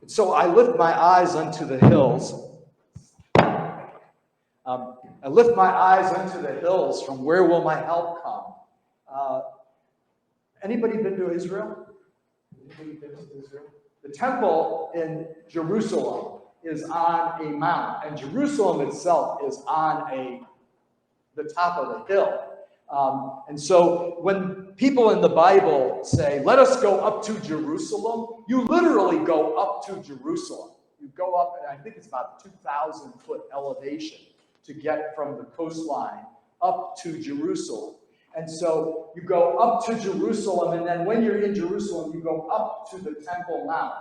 So I lift my eyes unto the hills. I lift my eyes unto the hills. From where will my help come? Anybody been to Israel? Anybody been to Israel? The temple in Jerusalem is on a mount, and Jerusalem itself is on the top of the hill. And so when people in the Bible say, let us go up to Jerusalem, you literally go up to Jerusalem. You go up, and I think it's about 2,000-foot elevation to get from the coastline up to Jerusalem. And so you go up to Jerusalem, and then when you're in Jerusalem, you go up to the Temple Mount,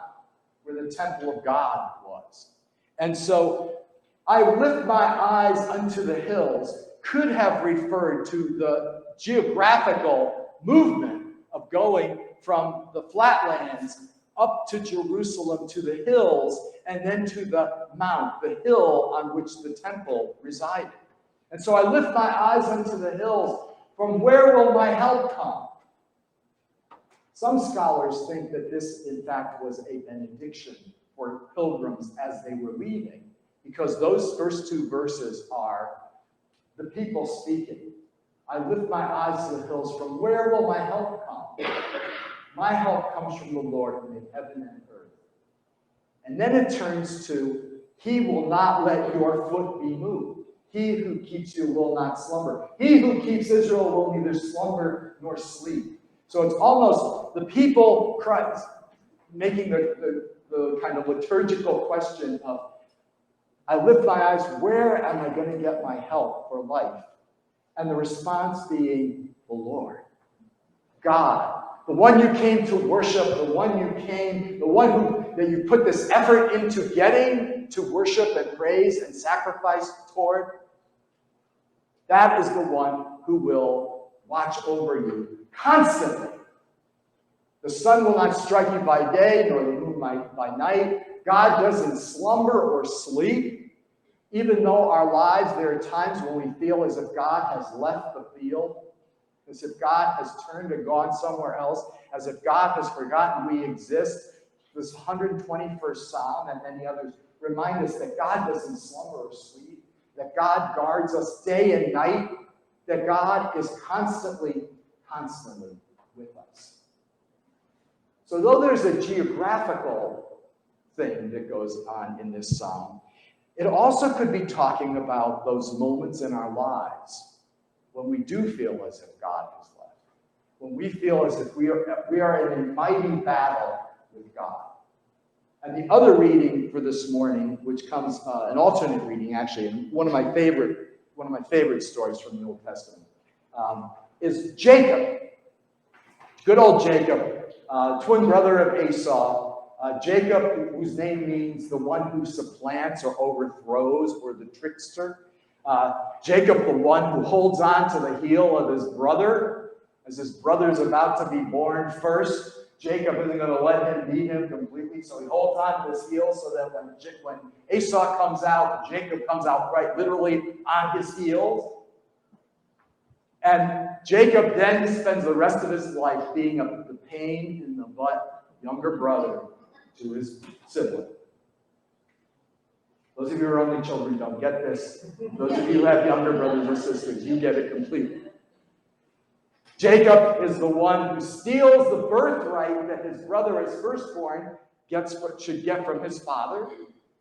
where the temple of God was. And so I lift my eyes unto the hills could have referred to the geographical movement of going from the flatlands up to Jerusalem to the hills and then to the mount, the hill on which the temple resided. And so I lift my eyes unto the hills. From where will my help come? Some scholars think that this, in fact, was a benediction for pilgrims as they were leaving, because those first two verses are the people speaking. I lift my eyes to the hills. From where will my help come? My help comes from the Lord who made heaven and earth. And then it turns to, he will not let your foot be moved. He who keeps you will not slumber. He who keeps Israel will neither slumber nor sleep. So it's almost the people Christ making the kind of liturgical question of, I lift my eyes, where am I going to get my help for life? And the response being, the Lord, God, the one you came to worship, the one that you put this effort into getting to worship and praise and sacrifice toward. That is the one who will watch over you constantly. The sun will not strike you by day, nor the moon by night. God doesn't slumber or sleep. Even though our lives, there are times when we feel as if God has left the field, as if God has turned and gone somewhere else, as if God has forgotten we exist. This 121st Psalm and many others remind us that God doesn't slumber or sleep, that God guards us day and night, that God is constantly with us. So though there's a geographical thing that goes on in this psalm, it also could be talking about those moments in our lives when we do feel as if God has left, when we feel as if we are in a mighty battle with God. And the other reading for this morning, which comes an alternate reading actually, and one of my favorite stories from the Old Testament, is Jacob. Good old Jacob, twin brother of Esau. Jacob, whose name means the one who supplants or overthrows, or the trickster. Jacob, the one who holds on to the heel of his brother, as his brother's about to be born first. Jacob isn't going to let him beat him completely, so he holds on to his heel so that when Esau comes out, Jacob comes out right literally on his heels. And Jacob then spends the rest of his life being the pain in the butt younger brother to his sibling. Those of you who are only children don't get this. Those of you who have younger brothers or sisters, you get it completely. Jacob is the one who steals the birthright that his brother, as firstborn, should get from his father.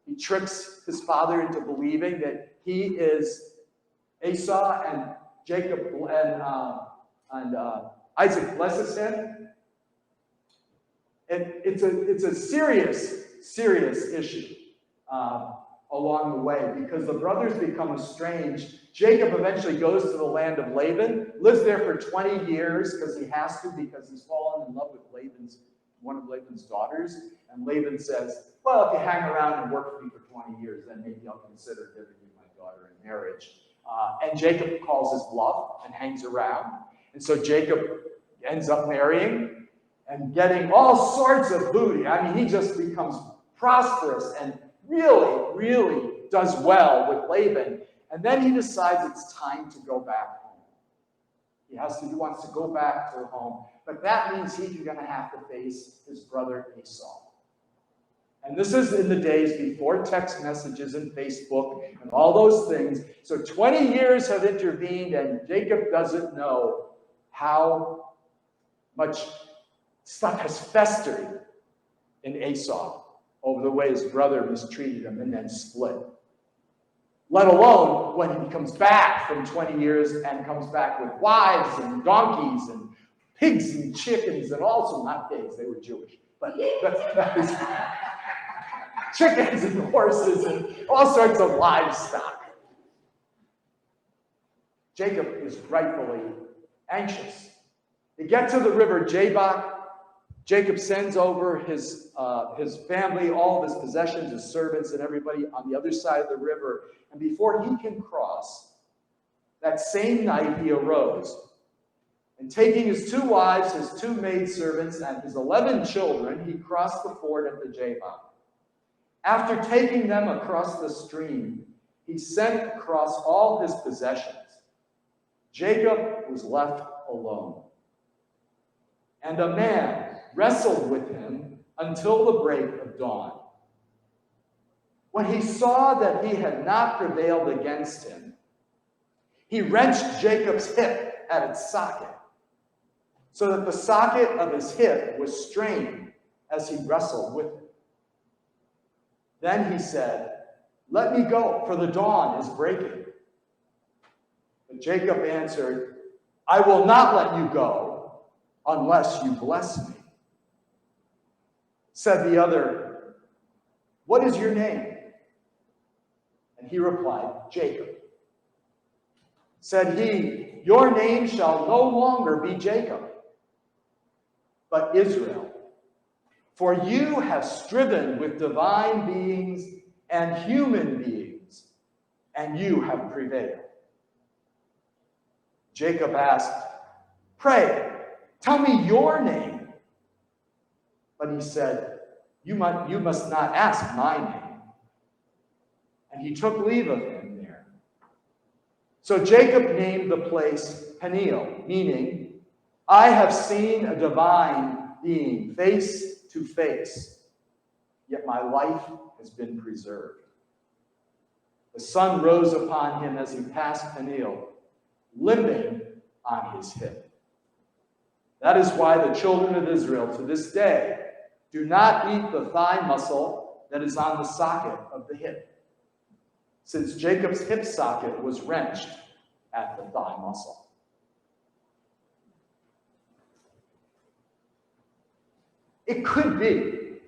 He tricks his father into believing that he is Esau, and Jacob and Isaac blesses him. And it's a serious issue along the way, because the brothers become estranged. Jacob eventually goes to the land of Laban, lives there for 20 years because he has to, because he's fallen in love with one of Laban's daughters. And Laban says, well, if you hang around and work for me for 20 years, then maybe I'll consider giving you my daughter in marriage. And Jacob calls his bluff and hangs around. And so Jacob ends up marrying and getting all sorts of booty. I mean, he just becomes prosperous and really does well with Laban. And then he decides it's time to go back home. He wants to go back to home. But that means he's going to have to face his brother Esau. And this is in the days before text messages and Facebook and all those things. So 20 years have intervened, and Jacob doesn't know how much stuff has festered in Esau over the way his brother mistreated him and then split. Let alone when he comes back from 20 years and comes back with wives and donkeys and pigs and chickens and also not pigs, they were Jewish, but that is chickens and horses and all sorts of livestock. Jacob is rightfully anxious. They get to the river Jabbok. Jacob sends over his family, all of his possessions, his servants, and everybody on the other side of the river. And before he can cross, that same night he arose. And taking his 2 wives, his 2 maidservants, and his 11 children, he crossed the ford at the Jabbok. After taking them across the stream, he sent across all his possessions. Jacob was left alone. And a man wrestled with him until the break of dawn. When he saw that he had not prevailed against him, he wrenched Jacob's hip at its socket, so that the socket of his hip was strained as he wrestled with him. Then he said, "Let me go, for the dawn is breaking." But Jacob answered, "I will not let you go unless you bless me." Said the other, "What is your name?" And he replied, "Jacob." Said he, "Your name shall no longer be Jacob, but Israel. For you have striven with divine beings and human beings, and you have prevailed." Jacob asked, "Pray, tell me your name." But he said, you must not ask my name." And he took leave of him there. So Jacob named the place Peniel, meaning, "I have seen a divine being face to face, yet my life has been preserved." The sun rose upon him as he passed Peniel, limping on his hip. That is why the children of Israel to this day do not eat the thigh muscle that is on the socket of the hip, since Jacob's hip socket was wrenched at the thigh muscle. It could be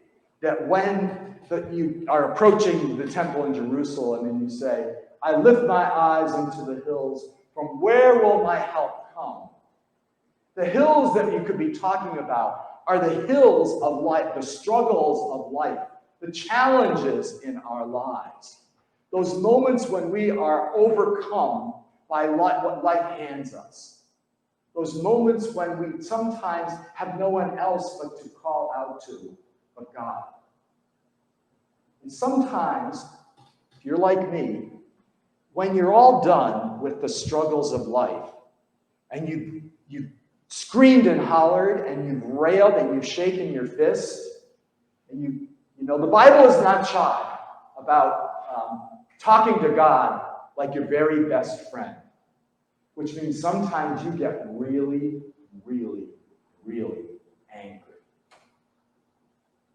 that when you are approaching the temple in Jerusalem and you say, "I lift my eyes into the hills, from where will my help come?" The hills that you could be talking about are the hills of life, the struggles of life, the challenges in our lives. Those moments when we are overcome by what life hands us. Those moments when we sometimes have no one else but to call out to but God. And sometimes, if you're like me, when you're all done with the struggles of life, and you've screamed and hollered, and you've railed, and you've shaken your fist, and you know, the Bible is not shy about talking to God like your very best friend, which means sometimes you get really, really, really angry.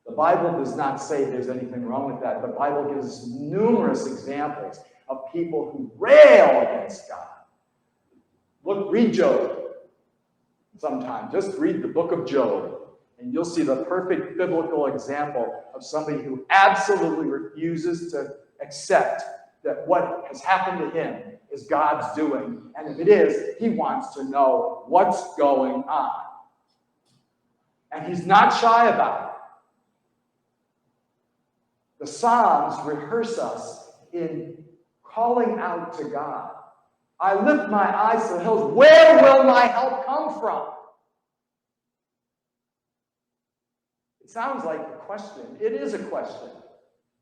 The Bible does not say there's anything wrong with that. The Bible gives us numerous examples of people who rail against God. Read Job. Sometime, just read the book of Job, and you'll see the perfect biblical example of somebody who absolutely refuses to accept that what has happened to him is God's doing. And if it is, he wants to know what's going on. And he's not shy about it. The Psalms rehearse us in calling out to God. "I lift my eyes to the hills. Where will my help come from?" It sounds like a question. It is a question.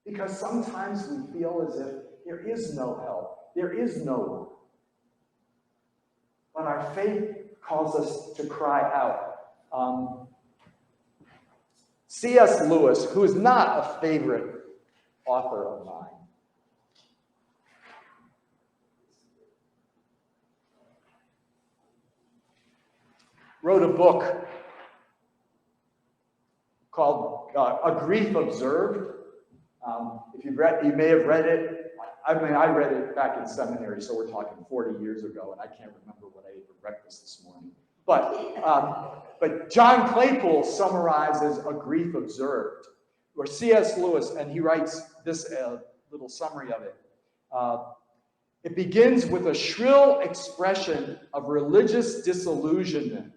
Because sometimes we feel as if there is no help. There is no one. But our faith calls us to cry out. C.S. Lewis, who is not a favorite author of mine, wrote a book called A Grief Observed. If you've read, you may have read it. I mean, I read it back in seminary, so we're talking 40 years ago, and I can't remember what I ate for breakfast this morning. But John Claypool summarizes A Grief Observed, where C.S. Lewis, and he writes this little summary of it. It begins with a shrill expression of religious disillusionment,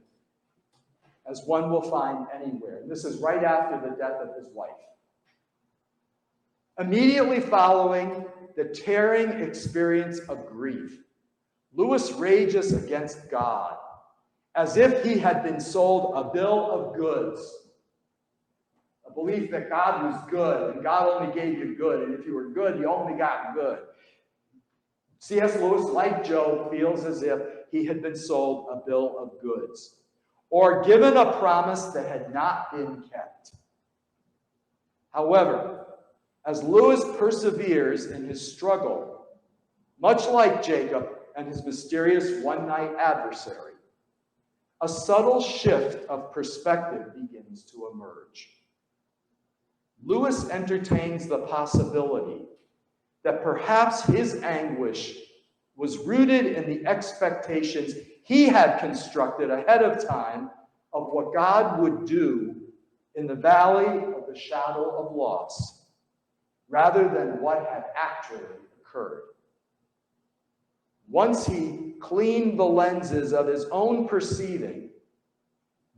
as one will find anywhere. And this is right after the death of his wife. Immediately following the tearing experience of grief, Lewis rages against God as if he had been sold a bill of goods. A belief that God was good and God only gave you good, and if you were good, you only got good. C.S. Lewis, like Job, feels as if he had been sold a bill of goods or given a promise that had not been kept. However, as Lewis perseveres in his struggle, much like Jacob and his mysterious one-night adversary, a subtle shift of perspective begins to emerge. Lewis entertains the possibility that perhaps his anguish was rooted in the expectations he had constructed ahead of time of what God would do in the valley of the shadow of loss, rather than what had actually occurred. Once he cleaned the lenses of his own perceiving,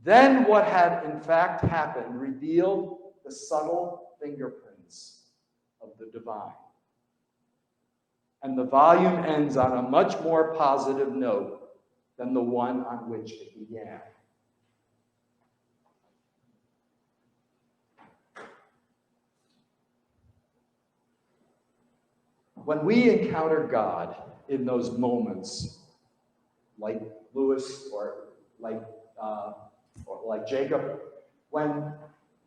then what had in fact happened revealed the subtle fingerprints of the divine. And the volume ends on a much more positive note than the one on which it began. When we encounter God in those moments, like Lewis or like Jacob, when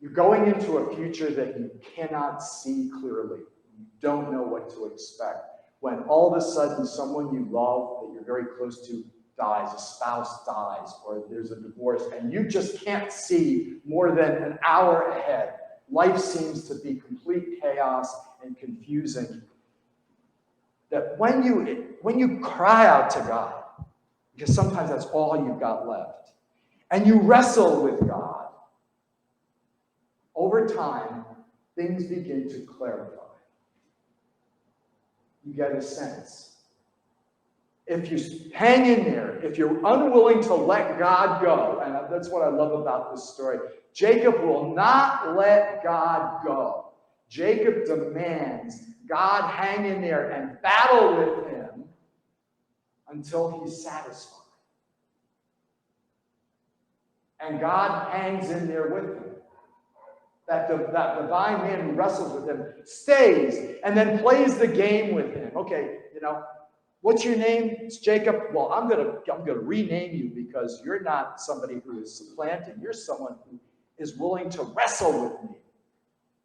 you're going into a future that you cannot see clearly, you don't know what to expect, when all of a sudden someone you love that you're very close to dies, a spouse dies, or there's a divorce, and you just can't see more than an hour ahead. Life seems to be complete chaos and confusing. That when you cry out to God, because sometimes that's all you've got left, and you wrestle with God, over time, things begin to clarify. You get a sense. If you hang in there, if you're unwilling to let God go, and that's what I love about this story, Jacob will not let God go. Jacob demands God hang in there and battle with him until he's satisfied. And God hangs in there with him. That divine man who wrestles with him stays and then plays the game with him. Okay, what's your name? It's Jacob. Well, I'm gonna rename you because you're not somebody who is supplanting. You're someone who is willing to wrestle with me.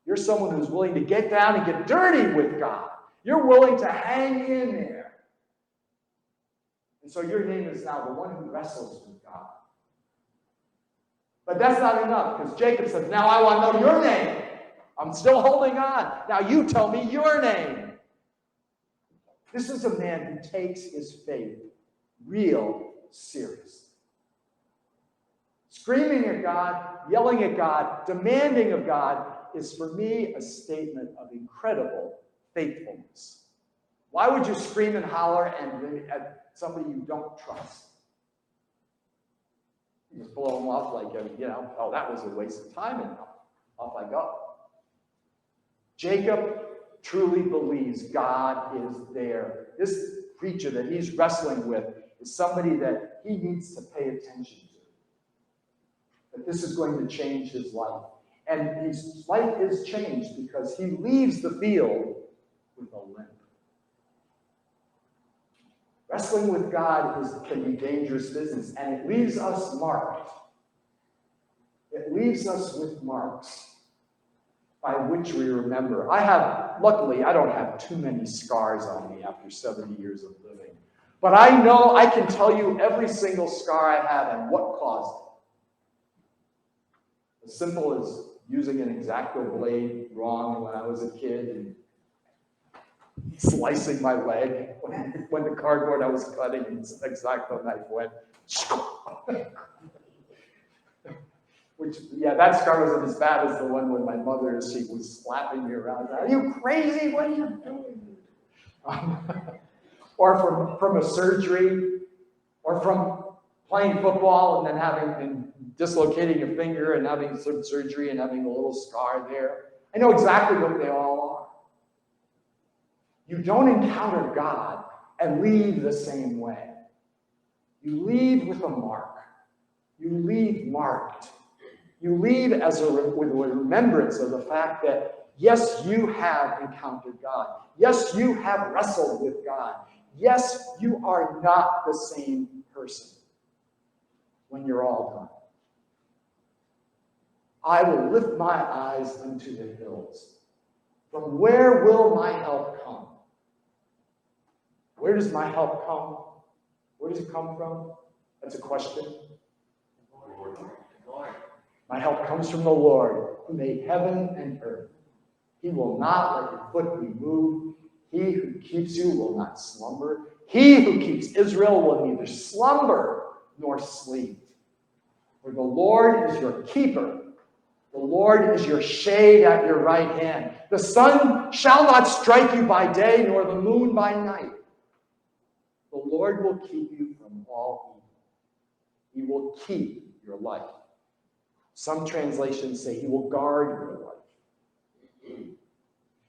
You're someone who's willing to get down and get dirty with God. You're willing to hang in there. And so your name is now the one who wrestles with God. But that's not enough, because Jacob says, now I want to know your name. I'm still holding on. Now you tell me your name. This is a man who takes his faith real serious. Screaming at God, yelling at God, demanding of God is for me a statement of incredible faithfulness. Why would you scream and holler at somebody you don't trust? You just blow them off like, oh, that was a waste of time, and off I go. Jacob truly believes God is there. This creature that he's wrestling with is somebody that he needs to pay attention to. That this is going to change his life. And his life is changed because he leaves the field with a limp. Wrestling with God can be dangerous business, and it leaves us marked. It leaves us with marks. by which we remember. Luckily, I don't have too many scars on me after 70 years of living. But I know I can tell you every single scar I have and what caused it. As simple as using an X-Acto blade wrong when I was a kid and slicing my leg when the cardboard I was cutting and the X-Acto knife went. Which, yeah, that scar wasn't as bad as the one when my mother, she was slapping me around. Are you crazy? What are you doing? Or from a surgery, or from playing football and then dislocating your finger and having some surgery and having a little scar there. I know exactly what they all are. You don't encounter God and leave the same way. You leave with a mark. You leave marked. You leave with a remembrance of the fact that, yes, you have encountered God. Yes, you have wrestled with God. Yes, you are not the same person when you're all done. I will lift my eyes unto the hills. From where will my help come? Where does my help come? Where does it come from? That's a question. My help comes from the Lord, who made heaven and earth. He will not let your foot be moved. He who keeps you will not slumber. He who keeps Israel will neither slumber nor sleep. For the Lord is your keeper. The Lord is your shade at your right hand. The sun shall not strike you by day, nor the moon by night. The Lord will keep you from all evil. He will keep your life. Some translations say he will guard your life.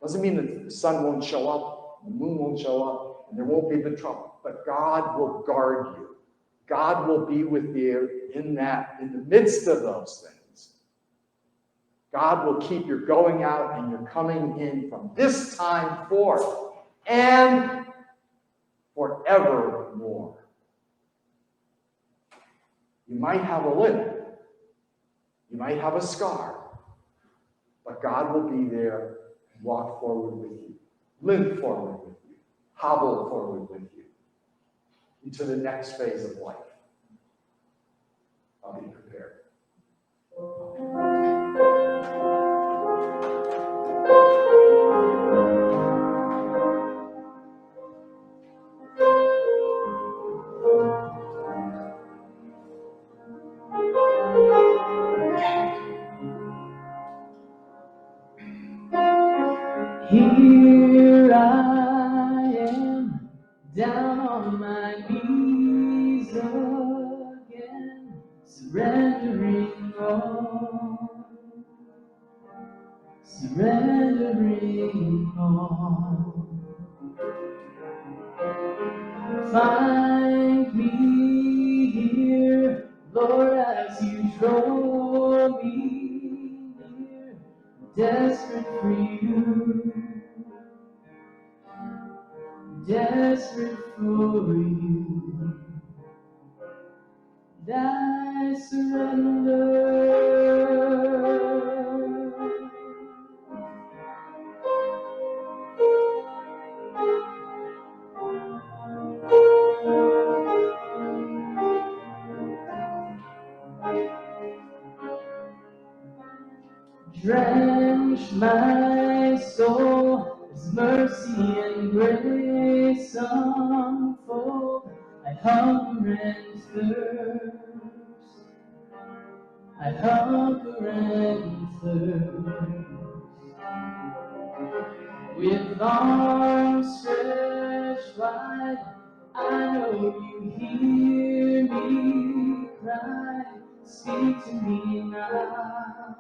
Doesn't mean that the sun won't show up, the moon won't show up, and there won't be the trouble. But God will guard you. God will be with you in the midst of those things. God will keep your going out and your coming in from this time forth and forevermore. You might have a limp. You might have a scar. But God will be there and walk forward with you, limp forward with you, hobble forward with you into the next phase of life. I'll be prepared. Here I am, down on my knees again, surrendering all, surrendering all. Find me here, Lord, as you draw me near, desperate for you. Desperate for you, and I surrender. Drench my soul as mercy and grace unfold. I hunger and thirst. I hunger and thirst. With arms stretched wide, I know you hear me cry. Speak to me now.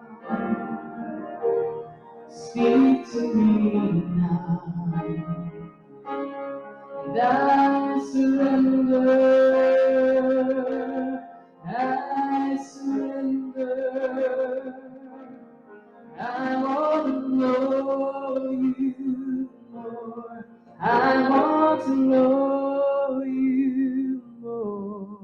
Speak to me now, and I surrender, I surrender. I want to know you more, I want to know you more.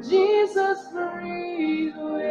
Jesus, breathe away